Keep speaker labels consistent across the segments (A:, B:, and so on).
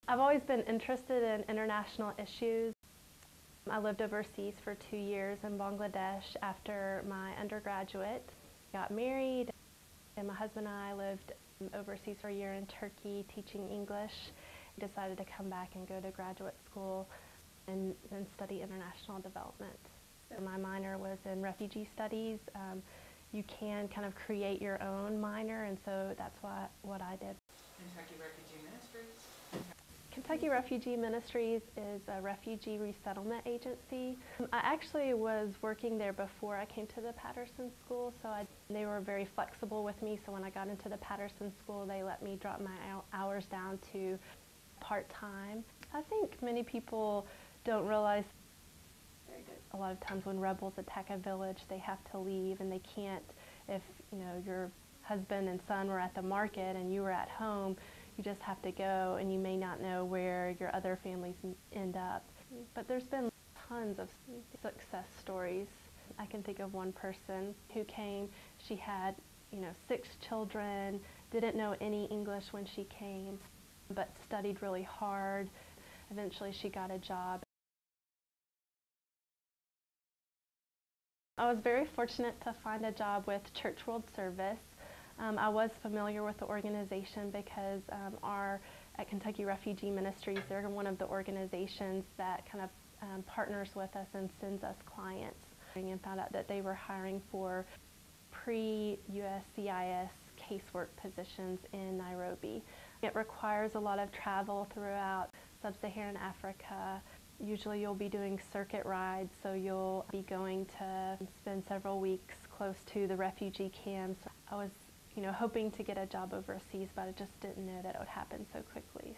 A: I've always been interested in international issues. I lived overseas for 2 years in Bangladesh after my undergraduate. Got married, and my husband and I lived overseas for a year in Turkey teaching English. Decided to come back and go to graduate school and study international development. My minor was in refugee studies. You can kind of create your own minor, and so that's what I did.
B: Kentucky Refugee Ministries?
A: Kentucky Refugee Ministries is a refugee resettlement agency. I actually was working there before I came to the Patterson School, so they were very flexible with me. So when I got into the Patterson School, they let me drop my hours down to part-time. I think many people don't realize a lot of times when rebels attack a village, they have to leave, and they can't, if your husband and son were at the market and you were at home, you just have to go, and you may not know where your other families end up. But there's been tons of success stories. I can think of one person who came. She had 6 children, didn't know any English when she came, but studied really hard. Eventually she got a job. I was very fortunate to find a job with Church World Service. I was familiar with the organization because at Kentucky Refugee Ministries, they're one of the organizations that kind of partners with us and sends us clients. And found out that they were hiring for pre-USCIS casework positions in Nairobi. It requires a lot of travel throughout sub-Saharan Africa. Usually you'll be doing circuit rides, so you'll be going to spend several weeks close to the refugee camps. I was hoping to get a job overseas, but I just didn't know that it would happen so quickly.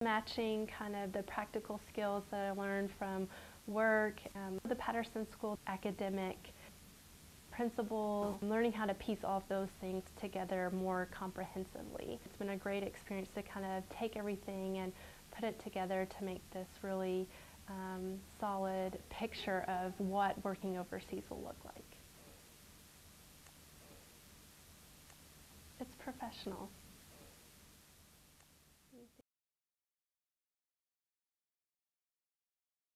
A: Matching kind of the practical skills that I learned from work, the Patterson School academic principles, learning how to piece all of those things together more comprehensively. It's been a great experience to kind of take everything and put it together to make this really solid picture of what working overseas will look like. It's professional.